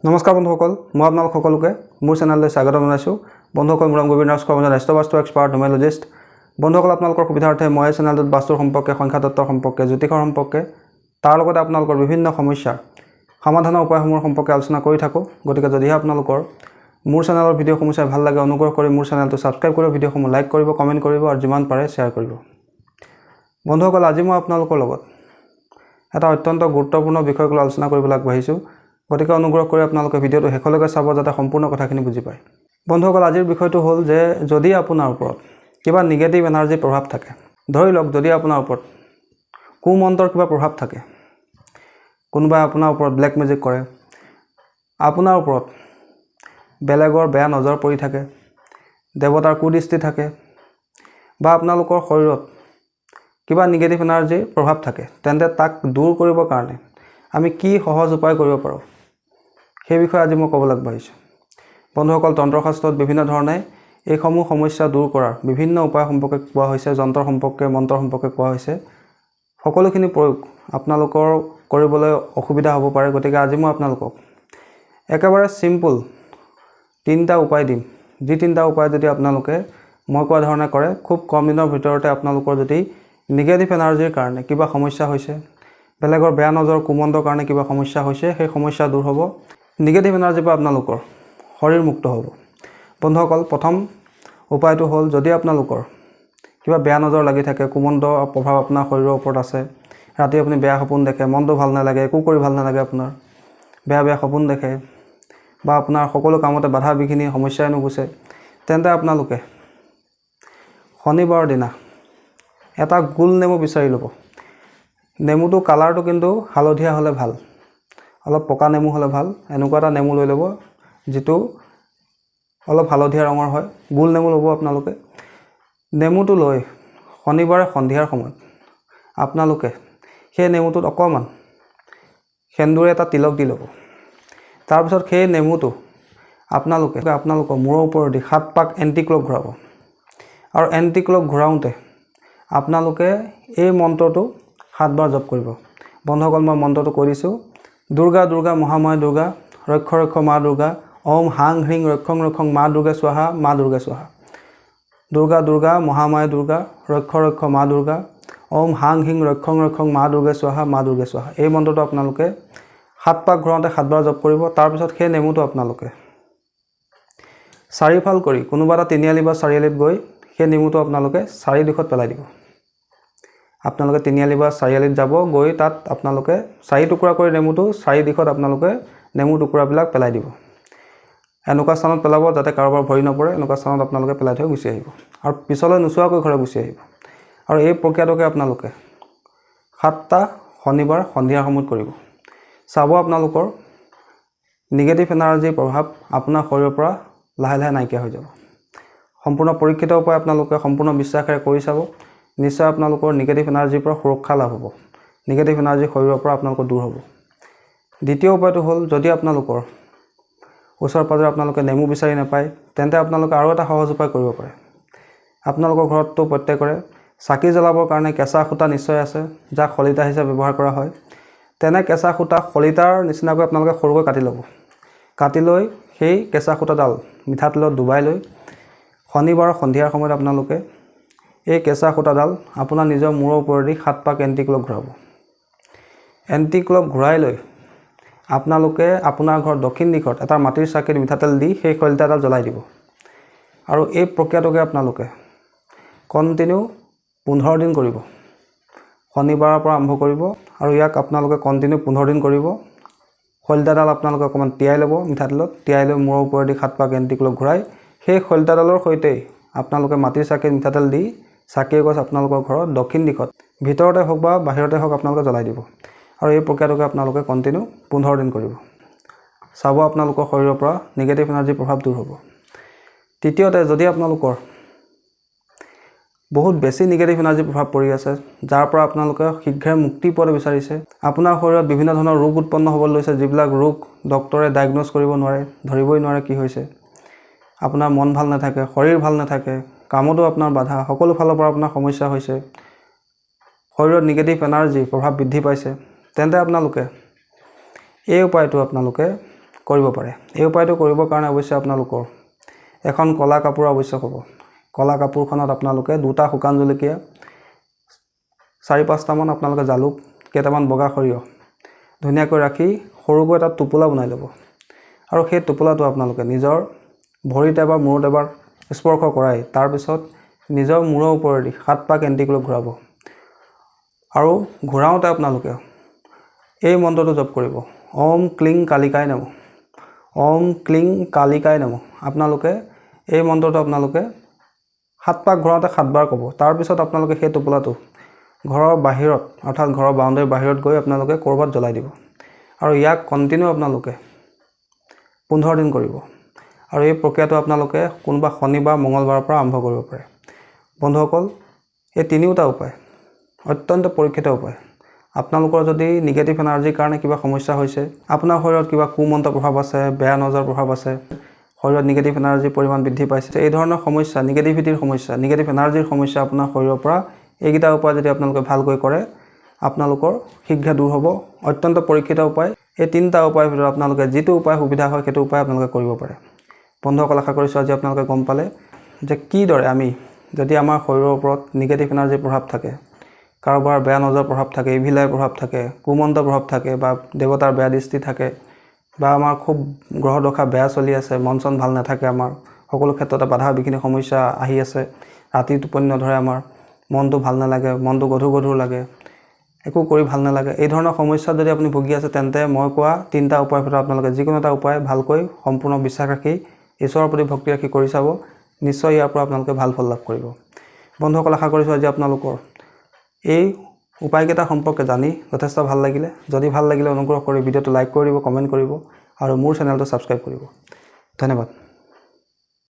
নমস্কাৰ বন্ধুসকল, মই আপোনালোক সকলোকে মোৰ চেনেললৈ স্বাগতম জনাইছোঁ। বন্ধুসকল, মোৰ নাম গোবিন্দ নাথ শৰ্মা, ৰাষ্ট্ৰবাস্তু এক্সপাৰ্ট নিউমেৰলজিষ্ট। বন্ধুসকল, আপোনালোকৰ সুবিধাৰ্থে মই চেনেলটোত বাস্তুৰ সম্পৰ্কে, সংখ্যাতত্বৰ সম্পৰ্কে, জ্যোতিষৰ সম্পৰ্কে, তাৰ লগতে আপোনালোকৰ বিভিন্ন সমস্যাৰ সমাধানৰ উপায়সমূহৰ সম্পৰ্কে আলোচনা কৰি থাকোঁ। গতিকে যদিহে আপোনালোকৰ মোৰ চেনেলৰ ভিডিঅ'সমূহ চাই ভাল লাগে, অনুগ্ৰহ কৰি মোৰ চেনেলটো ছাবস্ক্ৰাইব কৰিব, ভিডিঅ'সমূহ লাইক কৰিব, কমেণ্ট কৰিব আৰু যিমান পাৰে শ্বেয়াৰ কৰিব। বন্ধুসকল, আজি মই আপোনালোকৰ লগত এটা অত্যন্ত গুৰুত্বপূৰ্ণ বিষয়ক লৈ আলোচনা কৰিবলৈ আগবাঢ়িছোঁ। গতিকে অনুগ্ৰহ কৰি আপোনালোকে ভিডিঅ'টো শেষলৈকে চাব, যাতে সম্পূৰ্ণ কথাখিনি বুজি পায়। বন্ধুসকল, আজিৰ বিষয়টো হ'ল যে যদি আপোনাৰ ওপৰত কিবা নিগেটিভ এনাৰ্জিৰ প্ৰভাৱ থাকে, ধৰি লওক যদি আপোনাৰ ওপৰত কুমন্ত্ৰৰ কিবা প্ৰভাৱ থাকে, কোনোবাই আপোনাৰ ওপৰত ব্লেক মেজিক কৰে, আপোনাৰ ওপৰত বেলেগৰ বেয়া নজৰ পৰি থাকে, দেৱতাৰ কুদৃষ্টি থাকে, বা আপোনালোকৰ শৰীৰত কিবা নিগেটিভ এনাৰ্জিৰ প্ৰভাৱ থাকে, তেন্তে তাক দূৰ কৰিবৰ কাৰণে আমি কি সহজ উপায় কৰিব পাৰোঁ, সেই বিষয়ে আজি মই ক'বলৈ আগবাঢ়িছোঁ। বন্ধুসকল, তন্ত্ৰশাস্ত্ৰত বিভিন্ন ধৰণে এইসমূহ সমস্যা দূৰ কৰাৰ বিভিন্ন উপায় সম্পৰ্কে কোৱা হৈছে, যন্ত্ৰ সম্পৰ্কে, মন্ত্ৰ সম্পৰ্কে কোৱা হৈছে। সকলোখিনি প্ৰয়োগ আপোনালোকৰ কৰিবলৈ অসুবিধা হ'ব পাৰে। গতিকে আজি মই আপোনালোকক একেবাৰে চিম্পুল 3টা উপায় দিম, যি 3টা উপায় যদি আপোনালোকে মই কোৱা ধৰণে কৰে, খুব কম দিনৰ ভিতৰতে আপোনালোকৰ যদি নিগেটিভ এনাৰ্জিৰ কাৰণে কিবা সমস্যা হৈছে, বেলেগৰ বেয়া নজৰ কুমন্ত্ৰৰ কাৰণে কিবা সমস্যা হৈছে, সেই সমস্যা দূৰ হ'ব, নিগেটিভ এনাৰ্জিৰ পৰা আপোনালোকৰ শৰীৰ মুক্ত হ'ব। বন্ধুসকল, প্ৰথম উপায়টো হ'ল, যদি আপোনালোকৰ কিবা বেয়া নজৰ লাগি থাকে, কুমন্ত্ৰৰ প্ৰভাৱ আপোনাৰ শৰীৰৰ ওপৰত আছে, ৰাতি আপুনি বেয়া সপোন দেখে, মনটো ভাল নালাগে, একো কৰি ভাল নালাগে, আপোনাৰ বেয়া বেয়া সপোন দেখে, বা আপোনাৰ সকলো কামতে বাধা বিঘিনি, সমস্যাই নুগুচে, তেন্তে আপোনালোকে শনিবাৰৰ দিনা এটা গোল নেমু বিচাৰি ল'ব। নেমুটো কালাৰটো কিন্তু হালধীয়া হ'লে ভাল, অলপ পকা নেমু হ'লে ভাল। এনেকুৱা এটা নেমু লৈ ল'ব যিটো অলপ হালধীয়া ৰঙৰ হয়, গোল নেমু ল'ব আপোনালোকে। নেমুটো লৈ শনিবাৰে সন্ধিয়াৰ সময়ত আপোনালোকে সেই নেমুটোত অকণমান সেন্দুৰে এটা তিলক দি ল'ব। তাৰপিছত সেই নেমুটো আপোনালোকৰ মূৰৰ ওপৰেদি 7 পাক এণ্টি ক্লক ঘূৰাব, আৰু এণ্টি ক্লক ঘূৰাওঁতে আপোনালোকে এই মন্ত্ৰটো 7 বাৰ জপ কৰিব। বন্ধুসকল, মই মন্ত্ৰটো কৈ দিছোঁ। দুৰ্গা দুৰ্গা মহামায়া দুৰ্গা, ৰক্ষ ৰক্ষ মা দুৰ্গা, ওম হাং হ্ৰিং ৰক্ষং ৰক্ষং মা দুৰ্গা স্বাহা, মা দুৰ্গা স্বাহা। দুৰ্গা দুৰ্গা মহামায়া দুৰ্গা, ৰক্ষ ৰক্ষ মা দুৰ্গা, ওম হাং হ্ৰিং ৰক্ষং ৰক্ষং মা দুৰ্গা স্বাহা, মা দুৰ্গা স্বাহা। এই মন্ত্ৰটো আপোনালোকে 7 পাক ঘূৰাওঁতে 7 বাৰ জপ কৰিব। তাৰপিছত সেই নেমুটো আপোনালোকে চাৰিফাল কৰি কোনোবা এটা তিনিআলি বা চাৰিআলিত গৈ সেই নেমুটো আপোনালোকে 4 দিশত পেলাই দিব। আপোনালোকে তিনিআলি বা চাৰিআলিত যাব, গৈ তাত আপোনালোকে 4 টুকুৰা কৰি নেমুটো 4 দিশত আপোনালোকে নেমু টুকুৰাবিলাক পেলাই দিব। এনেকুৱা স্থানত পেলাব যাতে কাৰোবাৰ ভৰি নপৰে, এনেকুৱা স্থানত আপোনালোকে পেলাই থৈ গুচি আহিব, আৰু পিছলৈ নোচোৱাকৈ ঘৰে গুচি আহিব। আৰু এই প্ৰক্ৰিয়াটোকে আপোনালোকে 7টা শনিবাৰ সন্ধিয়াৰ সময়ত কৰিব। চাব আপোনালোকৰ নিগেটিভ এনাৰ্জিৰ প্ৰভাৱ আপোনাৰ শৰীৰৰ পৰা লাহে লাহে নাইকিয়া হৈ যাব। সম্পূৰ্ণ পৰীক্ষিত উপায়, আপোনালোকে সম্পূৰ্ণ বিশ্বাসেৰে কৰি চাব, নিশ্চয় আপোনালোকৰ নিগেটিভ এনাৰ্জিৰ পৰা সুৰক্ষা লাভ হ'ব, নিগেটিভ এনাৰ্জি শৰীৰৰ পৰা আপোনালোকৰ দূৰ হ'ব। দ্বিতীয় উপায়টো হ'ল, যদি আপোনালোকৰ ওচৰ পাজৰে আপোনালোকে নেমু বিচাৰি নাপায়, তেন্তে আপোনালোকে আৰু এটা সহজ উপায় কৰিব পাৰে। আপোনালোকৰ ঘৰততো প্ৰত্যেকৰে চাকি জ্বলাবৰ কাৰণে কেঁচা সূতা নিশ্চয় আছে, যাক শলিতা হিচাপে ব্যৱহাৰ কৰা হয়। তেনে কেঁচা সূতা শলিতাৰ নিচিনাকৈ আপোনালোকে সৰুকৈ কাটি ল'ব। কাটি লৈ সেই কেঁচা সূতাডাল মিঠাতেলত ডুবাই লৈ শনিবাৰৰ সন্ধিয়াৰ সময়ত আপোনালোকে এই কেঁচা সূতাডাল আপোনাৰ নিজৰ মূৰৰ ওপৰেদি 7 পাক এণ্টি ক্লক ঘূৰাব। এণ্টি ক্লক ঘূৰাই লৈ আপোনালোকে আপোনাৰ ঘৰ দক্ষিণ দিশত এটা মাটিৰ চাকিত মিঠাতেল দি সেই শলিতাডাল জ্বলাই দিব। আৰু এই প্ৰক্ৰিয়াটোকে আপোনালোকে কণ্টিনিউ 15 দিন কৰিব। শনিবাৰৰ পৰা আৰম্ভ কৰিব, আৰু ইয়াক আপোনালোকে কণ্টিনিউ 15 দিন কৰিব। শলিতাডাল আপোনালোকে অকণমান তিয়াই ল'ব মিঠাতেলত, তিয়াই লৈ মূৰৰ ওপৰেদি 7 পাক এণ্টি ক্লক ঘূৰাই সেই শলিতাডালৰ সৈতেই আপোনালোকে মাটিৰ চাকিত মিঠাতেল দি চাকি এগছ আপোনালোকৰ ঘৰৰ দক্ষিণ দিশত ভিতৰতে হওক বা বাহিৰতে হওক আপোনালোকে জ্বলাই দিব। আৰু এই প্ৰক্ৰিয়াটোকে আপোনালোকে কণ্টিনিউ 15 দিন কৰিব। চাব আপোনালোকৰ শৰীৰৰ পৰা নিগেটিভ এনাৰ্জিৰ প্ৰভাৱ দূৰ হ'ব। তৃতীয়তে, যদি আপোনালোকৰ বহুত বেছি নিগেটিভ এনাৰ্জিৰ প্ৰভাৱ পৰি আছে, যাৰ পৰা আপোনালোকে শীঘ্ৰে মুক্তি পোৱাটো বিচাৰিছে, আপোনাৰ শৰীৰত বিভিন্ন ধৰণৰ ৰোগ উৎপন্ন হ'ব লৈছে, যিবিলাক ৰোগ ডক্টৰে ডায়েগন'জ কৰিব নোৱাৰে, ধৰিবই নোৱাৰে কি হৈছে। আপোনাৰ মন ভাল নাথাকে, শৰীৰ ভাল নাথাকে, কামতো আপোনাৰ বাধা, সকলো ফালৰ পৰা আপোনাৰ সমস্যা হৈছে, শৰীৰত নিগেটিভ এনাৰ্জি প্ৰভাৱ বৃদ্ধি পাইছে, তেন্তে আপোনালোকে এই উপায়টো আপোনালোকে কৰিব পাৰে। এই উপায়টো কৰিবৰ কাৰণে অৱশ্যে আপোনালোকৰ এখন কলা কাপোৰ আৱশ্যক হ'ব। কলা কাপোৰখনত আপোনালোকে 2টা শুকান জলকীয়া, 4-5টামান আপোনালোকে জালুক, কেইটামান বগা সৰিয়হ ধুনীয়াকৈ ৰাখি সৰুকৈ এটা টোপোলা বনাই ল'ব। আৰু সেই টোপোলাটো আপোনালোকে নিজৰ ভৰিত এবাৰ মূৰত এবাৰ স্পৰ্শ কৰাই তাৰপিছত নিজৰ মূৰৰ ওপৰেদি 7 পাক এণ্টিক্লক ঘূৰাব। আৰু ঘূৰাওঁতে আপোনালোকে এই মন্ত্ৰটো জপ কৰিব, ওম ক্লিং কালিকাই নমঃ, ওম ক্লিং কালিকাই নমঃ। আপোনালোকে এই মন্ত্ৰটো আপোনালোকে 7 পাক ঘূৰাওঁতে 7 বাৰ ক'ব। তাৰপিছত আপোনালোকে সেই টোপোলাটো ঘৰৰ বাহিৰত অৰ্থাৎ ঘৰৰ বাউণ্ডেৰীৰ বাহিৰত গৈ আপোনালোকে ক'ৰবাত জ্বলাই দিব। আৰু ইয়াক কণ্টিনিউ আপোনালোকে 15 দিন কৰিব। আৰু এই প্ৰক্ৰিয়াটো আপোনালোকে কোনোবা শনিবাৰ মঙলবাৰৰ পৰা আৰম্ভ কৰিব পাৰে। বন্ধুসকল, এই তিনিওটা উপায় অত্যন্ত পৰীক্ষিত উপায়। আপোনালোকৰ যদি নিগেটিভ এনাৰ্জিৰ কাৰণে কিবা সমস্যা হৈছে, আপোনাৰ শৰীৰত কিবা কুমন্ত্ৰ প্ৰভাৱ আছে, বেয়া নজৰ প্ৰভাৱ আছে, শৰীৰত নিগেটিভ এনাৰ্জিৰ পৰিমাণ বৃদ্ধি পাইছে, এই ধৰণৰ সমস্যা, নিগেটিভিটিৰ সমস্যা, নিগেটিভ এনাৰ্জিৰ সমস্যা আপোনাৰ শৰীৰৰ পৰা এইকেইটা উপায় যদি আপোনালোকে ভালকৈ কৰে, আপোনালোকৰ শীঘ্ৰে দূৰ হ'ব। অত্যন্ত পৰীক্ষিত উপায়। এই 3টা উপায়ৰ ভিতৰত আপোনালোকে যিটো উপায় সুবিধা হয় সেইটো উপায় আপোনালোকে কৰিব পাৰে। বন্ধুসকল, আশা কৰিছোঁ আজি আপোনালোকে গম পালে যে কিদৰে আমি যদি আমাৰ শৰীৰৰ ওপৰত নিগেটিভ এনাৰ্জিৰ প্ৰভাৱ থাকে, কাৰোবাৰ বেয়া নজৰ প্ৰভাৱ থাকে, ইভিলাই প্ৰভাৱ থাকে, কুমন্ত্ৰ প্ৰভাৱ থাকে বা দেৱতাৰ বেয়া দৃষ্টি থাকে বা আমাৰ খুব গ্ৰহ দশা বেয়া চলি আছে, মন চন ভাল নাথাকে, আমাৰ সকলো ক্ষেত্ৰতে বাধা বিঘিনি সমস্যা আহি আছে, ৰাতি টোপনি নধৰে, আমাৰ মনটো ভাল নালাগে, মনটো গধুৰ গধুৰ লাগে, একো কৰি ভাল নালাগে, এই ধৰণৰ সমস্যাত যদি আপুনি ভুগি আছে তেন্তে মই কোৱা 3টা উপায়ৰ ভিতৰত আপোনালোকে যিকোনো এটা উপায় ভালকৈ সম্পূৰ্ণ বিশ্বাস ৰাখি ঈশ্বৰৰ প্ৰতি ভক্তি ৰাখি কৰি চাব। নিশ্চয় ইয়াৰ পৰা আপোনালোকে ভাল ফল লাভ কৰিব। বন্ধুসকল, আশা কৰিছোঁ আজি আপোনালোকৰ এই উপায়কেইটা সম্পৰ্কে জানি যথেষ্ট ভাল লাগিলে। যদি ভাল লাগিলে অনুগ্ৰহ কৰি ভিডিঅ'টো লাইক কৰি দিব, কমেণ্ট কৰিব আৰু মোৰ চেনেলটো ছাবস্ক্ৰাইব কৰিব। ধন্যবাদ।